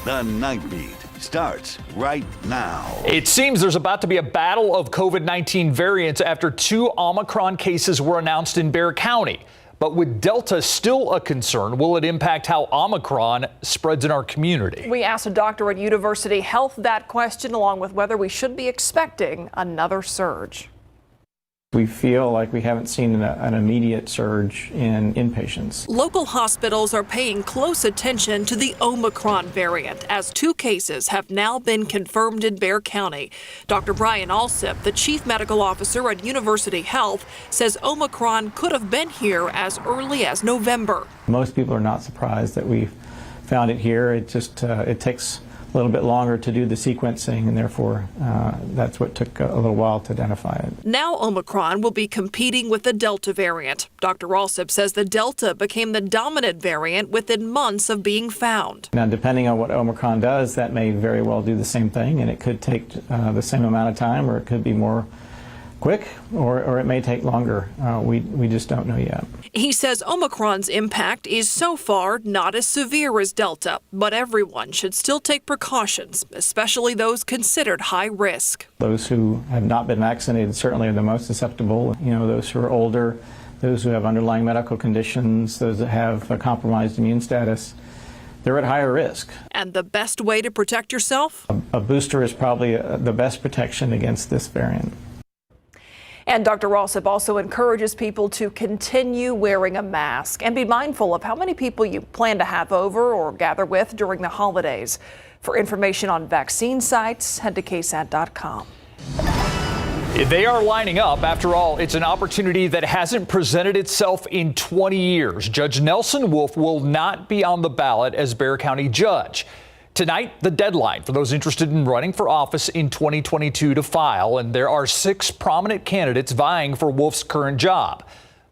The Nightbeat starts right now. It seems there's about to be a battle of COVID-19 variants after 2 Omicron cases were announced in Bexar County. But with Delta still a concern, will it impact how Omicron spreads in our community? We asked a doctor at University Health that question, along with whether we should be expecting another surge. We feel like we haven't seen an immediate surge in inpatients. Local hospitals are paying close attention to the Omicron variant, as 2 cases have now been confirmed in Bexar County. Dr. Brian Alsip, the chief medical officer at University Health, says Omicron could have been here as early as November. Most people are not surprised that we've found it here. It just it takes a little bit longer to do the sequencing, and therefore that's what took a little while to identify it. Now Omicron will be competing with the Delta variant. Dr. Alsip says the Delta became the dominant variant within months of being found. Now, depending on what Omicron does, that may very well do the same thing, and it could take the same amount of time, or it could be more quick, or it may take longer. We just don't know yet. He says Omicron's impact is so far not as severe as Delta, but everyone should still take precautions, especially those considered high risk. Those who have not been vaccinated certainly are the most susceptible. You know, those who are older, those who have underlying medical conditions, those that have a compromised immune status, they're at higher risk. And the best way to protect yourself? A booster is probably the best protection against this variant. And Dr. Alsip also encourages people to continue wearing a mask and be mindful of how many people you plan to have over or gather with during the holidays. For information on vaccine sites, head to KSAT.com. They are lining up. After all, it's an opportunity that hasn't presented itself in 20 years. Judge Nelson Wolff will not be on the ballot as Bexar County judge. Tonight, the deadline for those interested in running for office in 2022 to file, and there are 6 prominent candidates vying for Wolff's current job.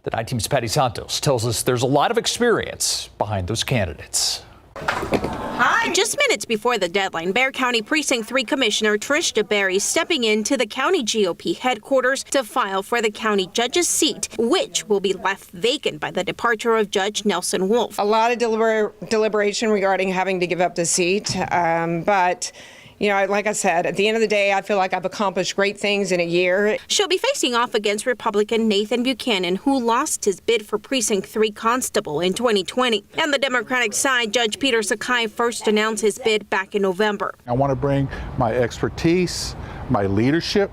The Night Team's Patty Santos tells us there's a lot of experience behind those candidates. Hi. Just minutes before the deadline, Bexar County Precinct 3 Commissioner Trish DeBerry stepping into the county GOP headquarters to file for the county judge's seat, which will be left vacant by the departure of Judge Nelson Wolff. A lot of deliberation regarding having to give up the seat, but you know, like I said, at the end of the day, I feel like I've accomplished great things in a year. She'll be facing off against Republican Nathan Buchanan, who lost his bid for Precinct 3 Constable in 2020. And the Democratic side, Judge Peter Sakai first announced his bid back in November. I want to bring my expertise, my leadership,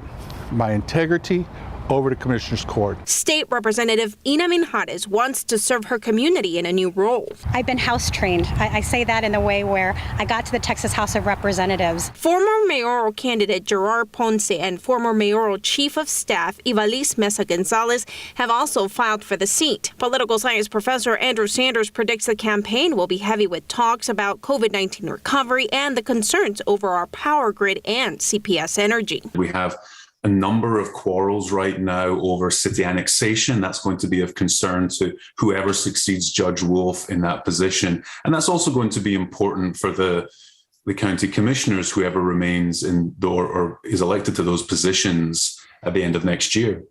my integrity over to Commissioner's Court. State Representative Ina Minjares wants to serve her community in a new role. I've been house trained. I say that in a way where I got to the Texas House of Representatives. Former mayoral candidate Gerard Ponce and former mayoral chief of staff Ivalis Mesa Gonzalez have also filed for the seat. Political science professor Andrew Sanders predicts the campaign will be heavy with talks about COVID-19 recovery and the concerns over our power grid and CPS energy. We have a number of quarrels right now over city annexation. That's going to be of concern to whoever succeeds Judge Wolff in that position. And that's also going to be important for the county commissioners, whoever remains in or is elected to those positions at the end of next year.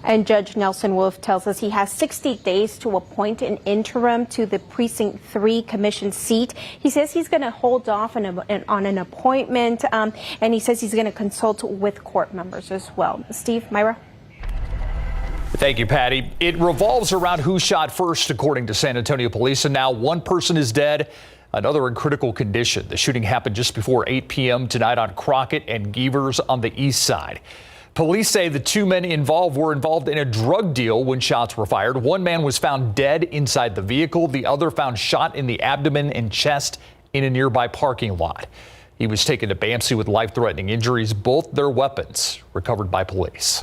And Judge Nelson Wolff tells us he has 60 days to appoint an interim to the Precinct 3 Commission seat. He says he's going to hold off on an appointment, and he says he's going to consult with court members as well. Steve, Myra? Thank you, Patty. It revolves around who shot first, according to San Antonio police, and now 1 person is dead, another in critical condition. The shooting happened just before 8 p.m. tonight on Crockett and Gevers on the east side. Police say the 2 men were involved in a drug deal when shots were fired. 1 man was found dead inside the vehicle. The other found shot in the abdomen and chest in a nearby parking lot. He was taken to BAMC with life-threatening injuries. Both their weapons recovered by police.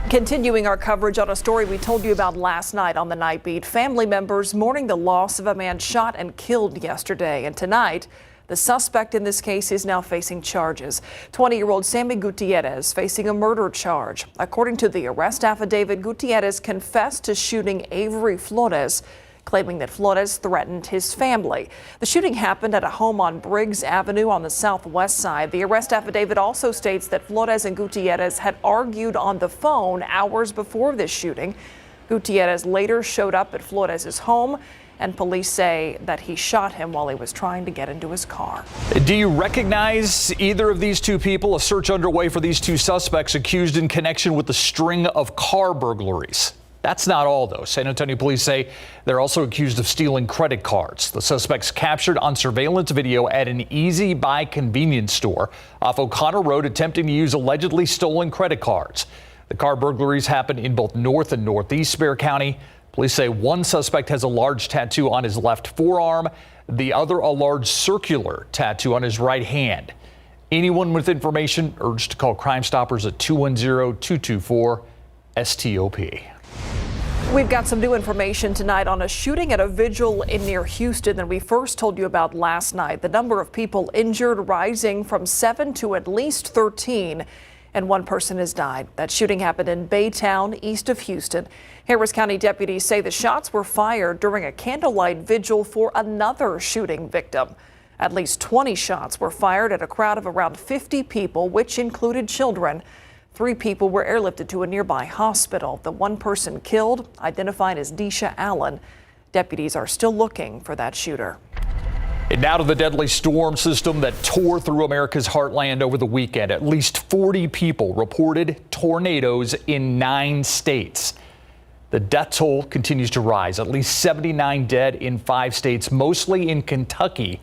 Continuing our coverage on a story we told you about last night on the Nightbeat, family members mourning the loss of a man shot and killed yesterday. And tonight, the suspect in this case is now facing charges. 20-year-old Sammy Gutierrez facing a murder charge. According to the arrest affidavit, Gutierrez confessed to shooting Avery Flores, claiming that Flores threatened his family. The shooting happened at a home on Briggs Avenue on the southwest side. The arrest affidavit also states that Flores and Gutierrez had argued on the phone hours before this shooting. Gutierrez later showed up at Flores' home and police say that he shot him while he was trying to get into his car. Do you recognize either of these two people? A search underway for these two suspects accused in connection with the string of car burglaries. That's not all, though. San Antonio police say they're also accused of stealing credit cards. The suspects captured on surveillance video at an Easy Buy convenience store off O'Connor Road attempting to use allegedly stolen credit cards. The car burglaries happened in both North and Northeast Bexar County. Police say one suspect has a large tattoo on his left forearm, the other a large circular tattoo on his right hand. Anyone with information urged to call Crime Stoppers at 210-224-STOP. We've got some new information tonight on a shooting at a vigil near Houston that we first told you about last night. The number of people injured rising from 7 to at least 13, and one person has died. That shooting happened in Baytown, east of Houston. Harris County deputies say the shots were fired during a candlelight vigil for another shooting victim. At least 20 shots were fired at a crowd of around 50 people, which included children. 3 people were airlifted to a nearby hospital. The one person killed, identified as Deisha Allen. Deputies are still looking for that shooter. And now to the deadly storm system that tore through America's heartland over the weekend. At least 40 people reported tornadoes in 9 states. The death toll continues to rise. At least 79 dead in 5 states, mostly in Kentucky,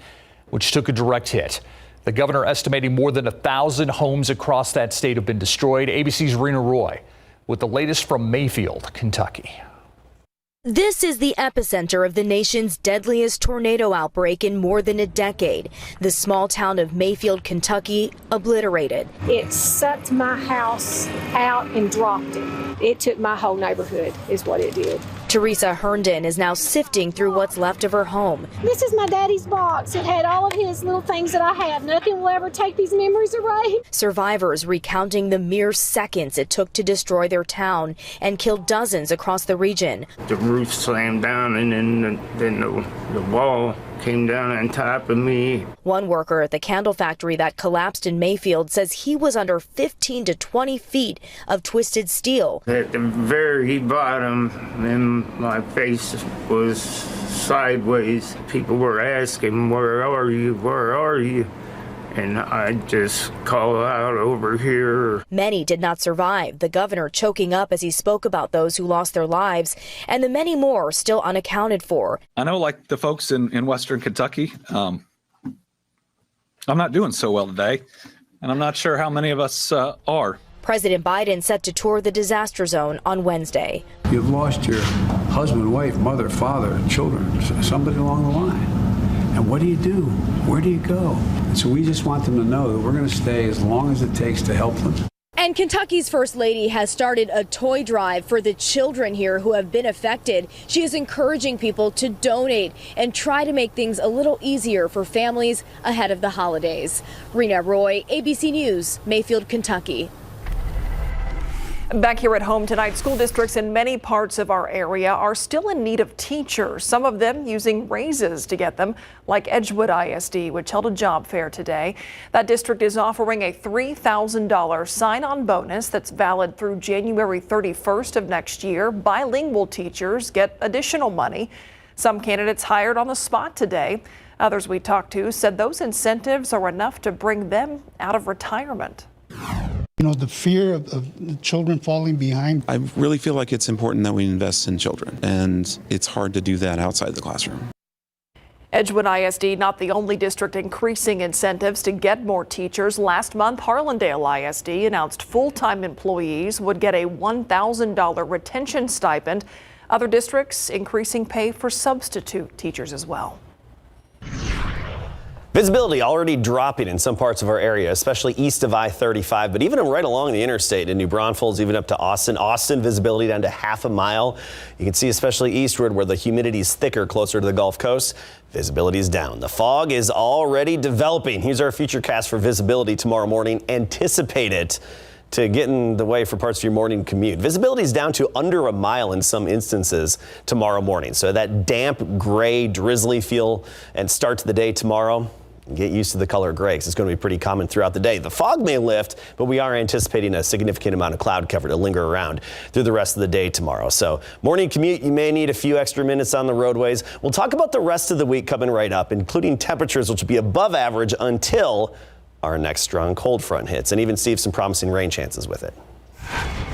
which took a direct hit. The governor estimating more than 1,000 homes across that state have been destroyed. ABC's Rena Roy with the latest from Mayfield, Kentucky. This is the epicenter of the nation's deadliest tornado outbreak in more than a decade. The small town of Mayfield, Kentucky, obliterated. It sucked my house out and dropped it. It took my whole neighborhood, is what it did. Teresa Herndon is now sifting through what's left of her home. This is my daddy's box. It had all of his little things that I have. Nothing will ever take these memories away. Survivors recounting the mere seconds it took to destroy their town and kill dozens across the region. The roof slammed down, and then the wall came down on top of me. One worker at the candle factory that collapsed in Mayfield says he was under 15 to 20 feet of twisted steel. At the very bottom, and my face was sideways. People were asking, "Where are you? Where are you?" And I just called out, "Over here." Many did not survive, the governor choking up as he spoke about those who lost their lives and the many more still unaccounted for. I know, like the folks in Western Kentucky, I'm not doing so well today, and I'm not sure how many of us are. President Biden set to tour the disaster zone on Wednesday. You've lost your husband, wife, mother, father, and children, somebody along the line. And what do you do? Where do you go? And so we just want them to know that we're going to stay as long as it takes to help them. And Kentucky's First Lady has started a toy drive for the children here who have been affected. She is encouraging people to donate and try to make things a little easier for families ahead of the holidays. Rena Roy, ABC News, Mayfield, Kentucky. Back here at home tonight, school districts in many parts of our area are still in need of teachers, some of them using raises to get them, like Edgewood ISD, which held a job fair today. That district is offering a $3,000 sign-on bonus that's valid through January 31st of next year. Bilingual teachers get additional money. Some candidates hired on the spot today. Others we talked to said those incentives are enough to bring them out of retirement. You know, the fear of the children falling behind. I really feel like it's important that we invest in children, and it's hard to do that outside the classroom. Edgewood ISD not the only district increasing incentives to get more teachers. Last month, Harlandale ISD announced full-time employees would get a $1,000 retention stipend. Other districts increasing pay for substitute teachers as well. Visibility already dropping in some parts of our area, especially east of I-35, but even right along the interstate in New Braunfels, even up to Austin. Austin, visibility down to half a mile. You can see especially eastward where the humidity is thicker closer to the Gulf Coast. Visibility is down. The fog is already developing. Here's our futurecast for visibility tomorrow morning. Anticipate it to get in the way for parts of your morning commute. Visibility is down to under a mile in some instances tomorrow morning. So that damp, gray, drizzly feel and start to the day tomorrow, Get used to the color gray because it's going to be pretty common throughout the day. The fog may lift, but we are anticipating a significant amount of cloud cover to linger around through the rest of the day tomorrow. So morning commute, you may need a few extra minutes on the roadways. We'll talk about the rest of the week coming right up, including temperatures which will be above average until our next strong cold front hits, and even see some promising rain chances with it.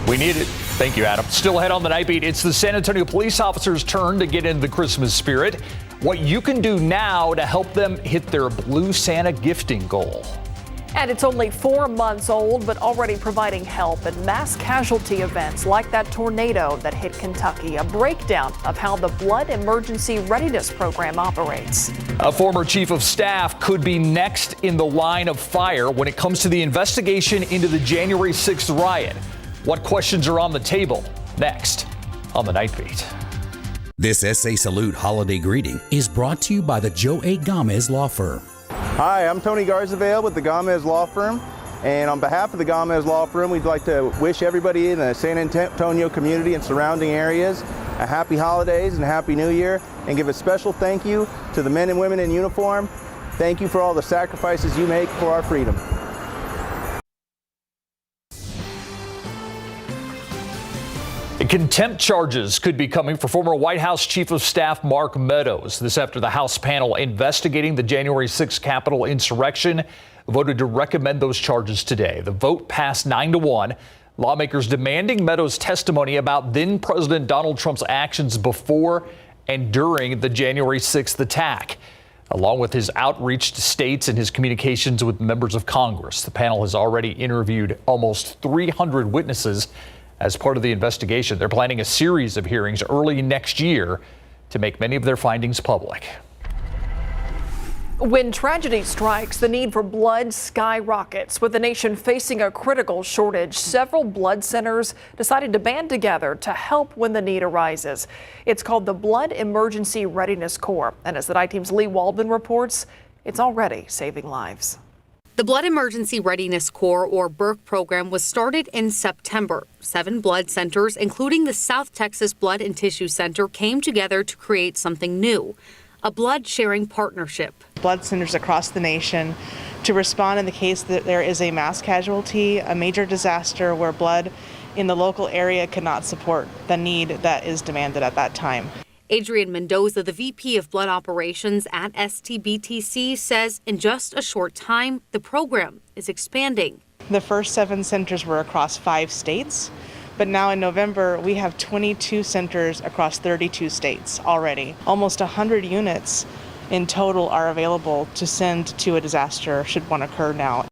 We need it. Thank you, Adam. Still ahead on the Nightbeat, it's the San Antonio police officers' turn to get into the Christmas spirit. What you can do now to help them hit their Blue Santa gifting goal. And it's only 4 months old, but already providing help in mass casualty events like that tornado that hit Kentucky. A breakdown of how the Blood Emergency Readiness Program operates. A former chief of staff could be next in the line of fire when it comes to the investigation into the January 6th riot. What questions are on the table? Next on the Nightbeat. This SA Salute holiday greeting is brought to you by the Joe A. Gomez Law Firm. Hi, I'm Tony Garzavale with the Gomez Law Firm, and on behalf of the Gomez Law Firm, we'd like to wish everybody in the San Antonio community and surrounding areas a happy holidays and a happy new year, and give a special thank you to the men and women in uniform. Thank you for all the sacrifices you make for our freedom. Contempt charges could be coming for former White House Chief of Staff Mark Meadows. This after the House panel investigating the January 6th Capitol insurrection voted to recommend those charges today. The vote passed 9-1. Lawmakers demanding Meadows' testimony about then President Donald Trump's actions before and during the January 6th attack, along with his outreach to states and his communications with members of Congress. The panel has already interviewed almost 300 witnesses as part of the investigation. They're planning a series of hearings early next year to make many of their findings public. When tragedy strikes, the need for blood skyrockets. With the nation facing a critical shortage, several blood centers decided to band together to help when the need arises. It's called the Blood Emergency Readiness Corps. And as the Night Team's Lee Waldman reports, it's already saving lives. The Blood Emergency Readiness Corps, or BERC program, was started in September. 7 blood centers, including the South Texas Blood and Tissue Center, came together to create something new, a blood-sharing partnership. Blood centers across the nation to respond in the case that there is a mass casualty, a major disaster where blood in the local area cannot support the need that is demanded at that time. Adrian Mendoza, the VP of Blood Operations at STBTC, says in just a short time, the program is expanding. The first 7 centers were across 5 states, but now in November, we have 22 centers across 32 states already. Almost 100 units in total are available to send to a disaster should one occur now.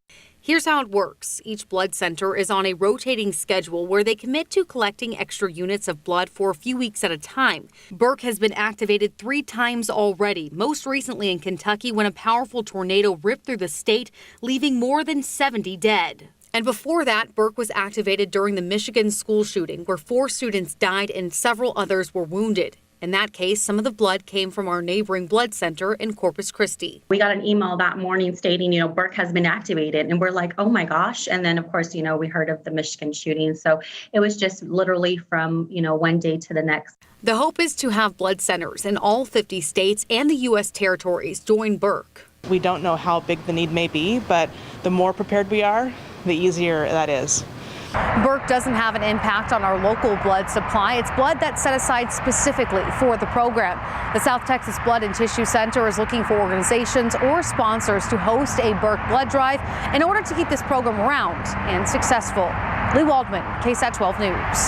Here's how it works. Each blood center is on a rotating schedule where they commit to collecting extra units of blood for a few weeks at a time. BERC has been activated 3 times already, most recently in Kentucky when a powerful tornado ripped through the state, leaving more than 70 dead. And before that, BERC was activated during the Michigan school shooting, where 4 students died and several others were wounded. In that case, some of the blood came from our neighboring blood center in Corpus Christi. We got an email that morning stating, BERC has been activated. And we're like, oh my gosh. And then, of course, we heard of the Michigan shooting. So it was just literally from, one day to the next. The hope is to have blood centers in all 50 states and the U.S. territories join BERC. We don't know how big the need may be, but the more prepared we are, the easier that is. BERC doesn't have an impact on our local blood supply. It's blood that's set aside specifically for the program. The South Texas Blood and Tissue Center is looking for organizations or sponsors to host a BERC blood drive in order to keep this program around and successful. Lee Waldman, KSAT 12 News.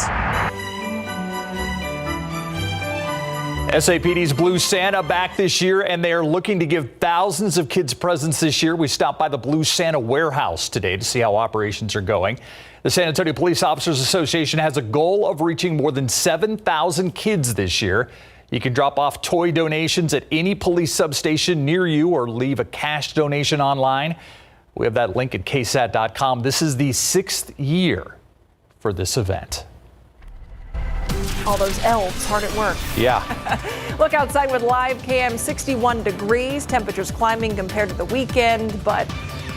SAPD's Blue Santa back this year, and they are looking to give thousands of kids presents this year. We stopped by the Blue Santa warehouse today to see how operations are going. The San Antonio Police Officers Association has a goal of reaching more than 7,000 kids this year. You can drop off toy donations at any police substation near you or leave a cash donation online. We have that link at KSAT.com. This is the 6th year for this event. All those elves hard at work. Yeah. Look outside with live cam, 61 degrees. Temperatures climbing compared to the weekend, but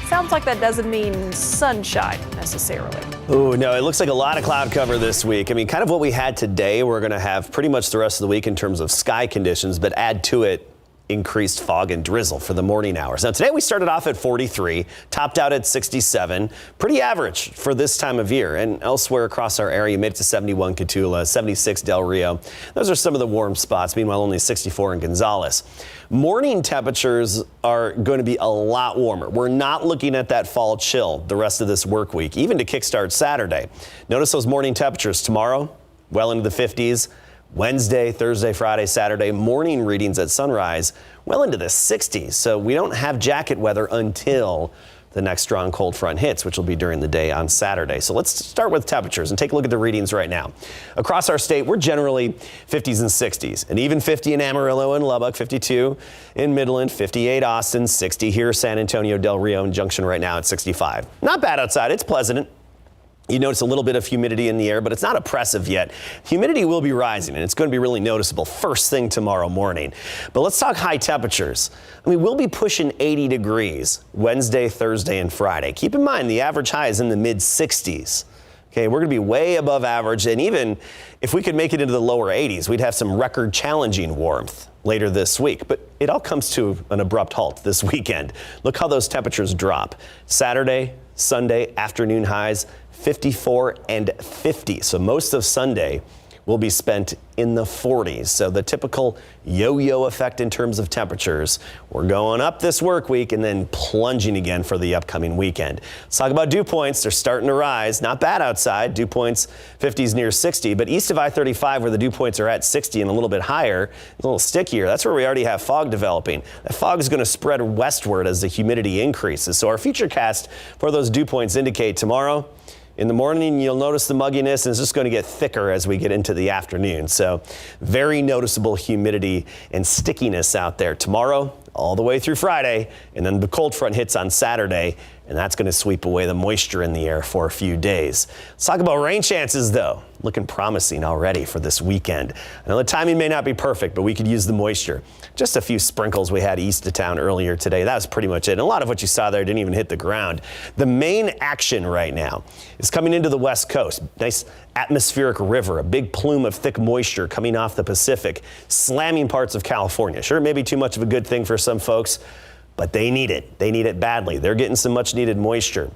sounds like that doesn't mean sunshine necessarily. Oh, no, it looks like a lot of cloud cover this week. I mean, kind of what we had today, we're going to have pretty much the rest of the week in terms of sky conditions, but add to it increased fog and drizzle for the morning hours. Now today we started off at 43, topped out at 67, pretty average for this time of year. And elsewhere across our area, made it to 71 Cotulla, 76 Del Rio. Those are some of the warm spots. Meanwhile, only 64 in Gonzales. Morning temperatures are going to be a lot warmer. We're not looking at that fall chill the rest of this work week, even to kickstart Saturday. Notice those morning temperatures tomorrow, well into the 50s. Wednesday, Thursday, Friday, Saturday, morning readings at sunrise, well into the 60s. So we don't have jacket weather until the next strong cold front hits, which will be during the day on Saturday. So let's start with temperatures and take a look at the readings right now. Across our state, we're generally 50s and 60s. An even 50 in Amarillo and Lubbock, 52 in Midland, 58 Austin, 60 here, San Antonio, Del Rio, and Junction right now at 65. Not bad outside. It's pleasant. You notice a little bit of humidity in the air, but it's not oppressive yet. Humidity will be rising, and it's going to be really noticeable first thing tomorrow morning. But let's talk high temperatures. I mean, we'll be pushing 80 degrees Wednesday, Thursday, and Friday. Keep in mind, the average high is in the mid-60s. Okay, we're going to be way above average, and even if we could make it into the lower 80s, we'd have some record-challenging warmth later this week. But it all comes to an abrupt halt this weekend. Look how those temperatures drop. Saturday, Sunday, afternoon highs, 54 and 50. So most of Sunday will be spent in the 40s. So the typical yo-yo effect in terms of temperatures. We're going up this work week and then plunging again for the upcoming weekend. Let's talk about dew points. They're starting to rise. Not bad outside. Dew points 50s near 60, but east of I-35 where the dew points are at 60 and a little bit higher, a little stickier, that's where we already have fog developing. That fog is going to spread westward as the humidity increases. So our futurecast for those dew points indicate tomorrow, in the morning, you'll notice the mugginess, and it's just going to get thicker as we get into the afternoon. So very noticeable humidity and stickiness out there tomorrow, all the way through Friday, and then the cold front hits on Saturday, and that's going to sweep away the moisture in the air for a few days. Let's talk about rain chances, though. Looking promising already for this weekend. I know the timing may not be perfect, but we could use the moisture. Just a few sprinkles we had east of town earlier today. That was pretty much it. And a lot of what you saw there didn't even hit the ground. The main action right now is coming into the west coast. Nice atmospheric river, a big plume of thick moisture coming off the Pacific, slamming parts of California. Sure, maybe too much of a good thing for some folks, but they need it. They need it badly. They're getting some much needed moisture.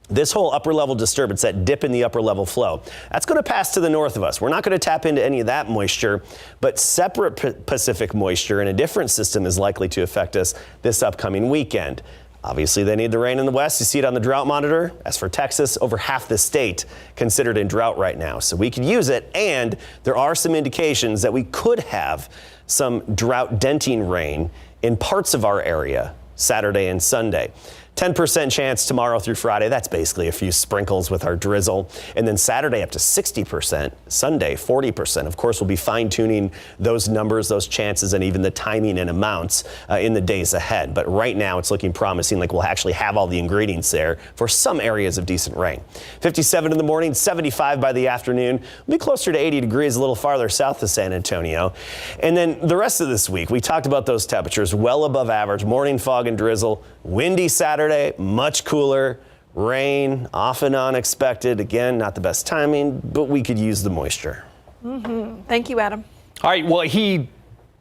This whole upper level disturbance, that dip in the upper level flow, that's going to pass to the north of us. We're not going to tap into any of that moisture, but separate Pacific moisture in a different system is likely to affect us this upcoming weekend. Obviously, they need the rain in the west. You see it on the drought monitor. As for Texas, over half the state considered in drought right now. So we could use it, and there are some indications that we could have some drought denting rain in parts of our area Saturday and Sunday. 10% chance tomorrow through Friday. That's basically a few sprinkles with our drizzle. And then Saturday up to 60%, Sunday 40%. Of course, we'll be fine-tuning those numbers, those chances, and even the timing and amounts in the days ahead. But right now it's looking promising, like we'll actually have all the ingredients there for some areas of decent rain. 57 in the morning, 75 by the afternoon. We'll be closer to 80 degrees a little farther south of San Antonio. And then the rest of this week, we talked about those temperatures well above average, morning fog and drizzle, windy Saturday, much cooler, rain, often unexpected. Again, not the best timing, but we could use the moisture. Thank you, Adam. All right, well, he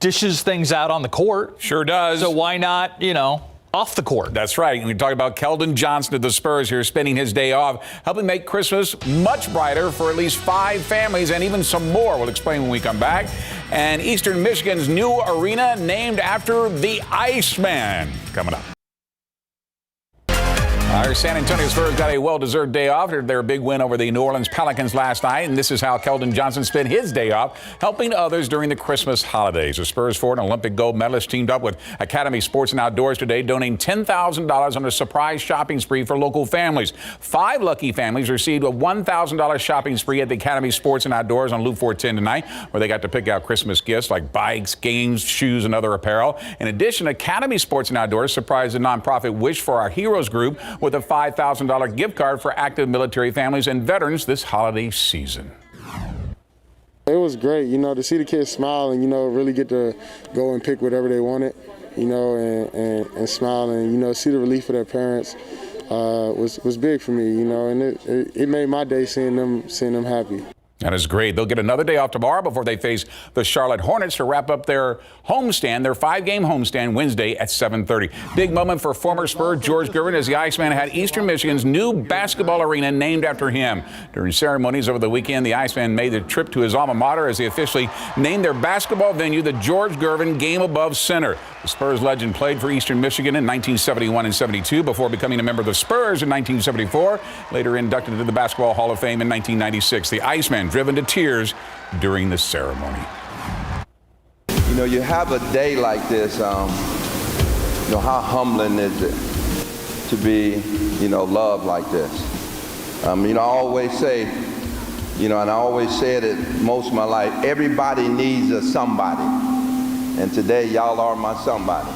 dishes things out on the court. Sure does. So why not, off the court? That's right. We talk about Keldon Johnson of the Spurs here spending his day off, helping make Christmas much brighter for at least 5 families and even some more. We'll explain when we come back. And Eastern Michigan's new arena named after the Iceman. Coming up. Our San Antonio Spurs got a well-deserved day off after their big win over the New Orleans Pelicans last night, and this is how Keldon Johnson spent his day off, helping others during the Christmas holidays. The Spurs forward and Olympic gold medalist teamed up with Academy Sports and Outdoors today, donating $10,000 on a surprise shopping spree for local families. 5 lucky families received a $1,000 shopping spree at the Academy Sports and Outdoors on Loop 410 tonight, where they got to pick out Christmas gifts like bikes, games, shoes, and other apparel. In addition, Academy Sports and Outdoors surprised the nonprofit Wish for Our Heroes group with a $5,000 gift card for active military families and veterans this holiday season. It was great, to see the kids smile and, really get to go and pick whatever they wanted, and smile and, see the relief of their parents was big for me, and it made my day seeing them happy. That is great. They'll get another day off tomorrow before they face the Charlotte Hornets to wrap up their homestand, their 5-game homestand Wednesday at 7:30. Big moment for former Spur George Gervin as the Iceman had Eastern Michigan's new basketball arena named after him. During ceremonies over the weekend, the Iceman made the trip to his alma mater as they officially named their basketball venue the George Gervin Game Above Center. The Spurs legend played for Eastern Michigan in 1971 and 72 before becoming a member of the Spurs in 1974, later inducted into the Basketball Hall of Fame in 1996. The Iceman driven to tears during the ceremony. You know, you have a day like this, you know, how humbling is it to be, you know, loved like this? You know, I always say, you know, and I always said it most of my life, everybody needs a somebody. And today, y'all are my somebody.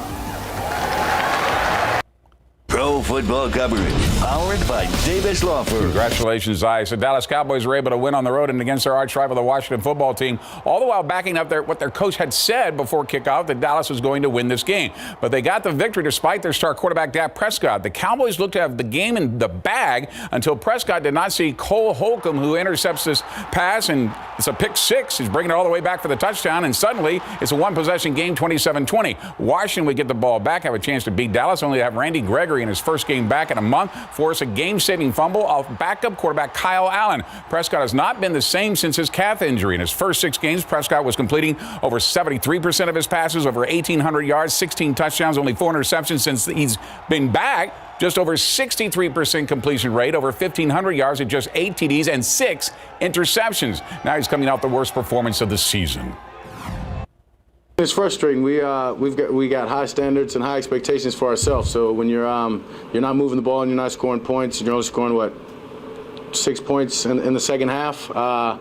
Pro football coverage, powered by Davis Law Firm. Congratulations, Ice. The Dallas Cowboys were able to win on the road and against their arch rival, the Washington football team, all the while backing up what their coach had said before kickoff, that Dallas was going to win this game. But they got the victory despite their star quarterback, Dak Prescott. The Cowboys looked to have the game in the bag until Prescott did not see Cole Holcomb, who intercepts this pass, and it's a pick six. He's bringing it all the way back for the touchdown, and suddenly it's a one-possession game, 27-20. Washington would get the ball back, have a chance to beat Dallas, only to have Randy Gregory in his first game back in a month force a game-saving fumble off backup quarterback Kyle Allen. Prescott has not been the same since his calf injury. In his first 6 games, Prescott was completing over 73% of his passes, over 1,800 yards, 16 touchdowns, only 4 interceptions since he's been back. Just over 63% completion rate, over 1,500 yards at just 8 TDs and 6 interceptions. Now he's coming out the worst performance of the season. It's frustrating. We got high standards and high expectations for ourselves. So when you're not moving the ball and you're not scoring points, you're only scoring what, 6 points in the second half. Yeah,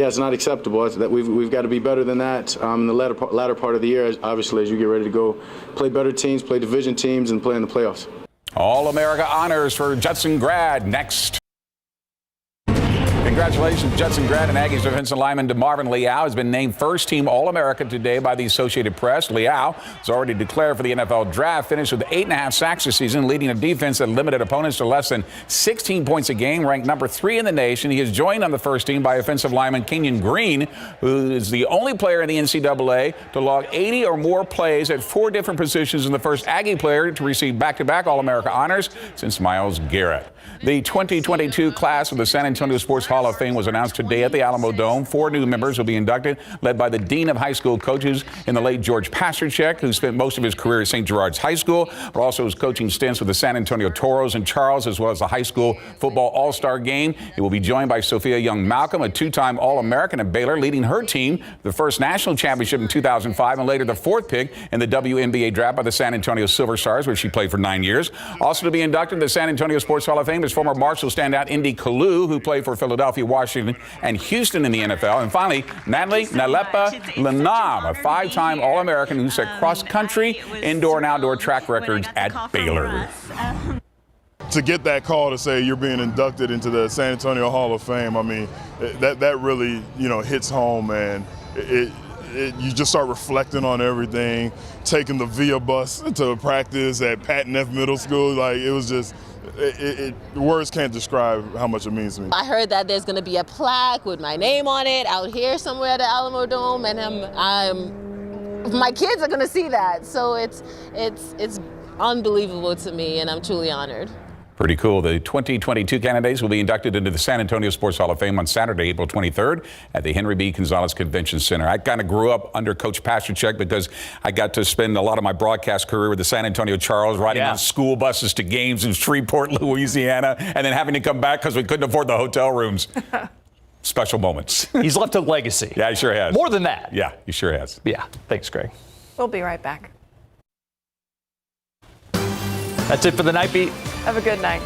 it's not acceptable. That we've got to be better than that in the latter part of the year. Obviously, as you get ready to go play better teams, play division teams, and play in the playoffs. All-America honors for Judson grad next. Congratulations, Judson grad and Aggies defensive lineman DeMarvin Leal has been named first-team All-America today by the Associated Press. Leal is already declared for the NFL draft, finished with 8.5 sacks this season, leading a defense that limited opponents to less than 16 points a game, ranked number 3 in the nation. He is joined on the first team by offensive lineman Kenyon Green, who is the only player in the NCAA to log 80 or more plays at 4 different positions, and the first Aggie player to receive back-to-back All-America honors since Myles Garrett. The 2022 class of the San Antonio Sports Hall of Fame was announced today at the Alamo Dome. 4 new members will be inducted, led by the Dean of High School Coaches in the late George Pasterchek, who spent most of his career at St. Gerard's High School, but also his coaching stints with the San Antonio Toros and Charles, as well as the high school football all-star game. He will be joined by Sophia Young-Malcolm, a 2-time All-American at Baylor, leading her team the first national championship in 2005 and later the 4th pick in the WNBA draft by the San Antonio Silver Stars, where she played for 9 years. Also to be inducted in the San Antonio Sports Hall of Fame is former Marshall standout Indy Kalu, who played for Philadelphia, Washington, and Houston in the NFL. And finally, Natalie Nalepa Lanam, a 5-time All-American who set cross-country, indoor and outdoor track records at Baylor. To get that call to say you're being inducted into the San Antonio Hall of Fame, I mean, that really, you know, hits home, and you just start reflecting on everything, taking the VIA bus to practice at Patton F. Middle School. Like, it was just, words can't describe how much it means to me. I heard that there's going to be a plaque with my name on it out here somewhere at the Alamo Dome, and my kids are going to see that. So it's unbelievable to me, and I'm truly honored. Pretty cool. The 2022 candidates will be inducted into the San Antonio Sports Hall of Fame on Saturday, April 23rd at the Henry B. Gonzalez Convention Center. I kind of grew up under Coach Pasterchek because I got to spend a lot of my broadcast career with the San Antonio Charles, riding on school buses to games in Shreveport, Louisiana, and then having to come back because we couldn't afford the hotel rooms. Special moments. He's left a legacy. Yeah, he sure has. More than that. Yeah, he sure has. Yeah. Thanks, Greg. We'll be right back. That's it for the Night Beat. Have a good night.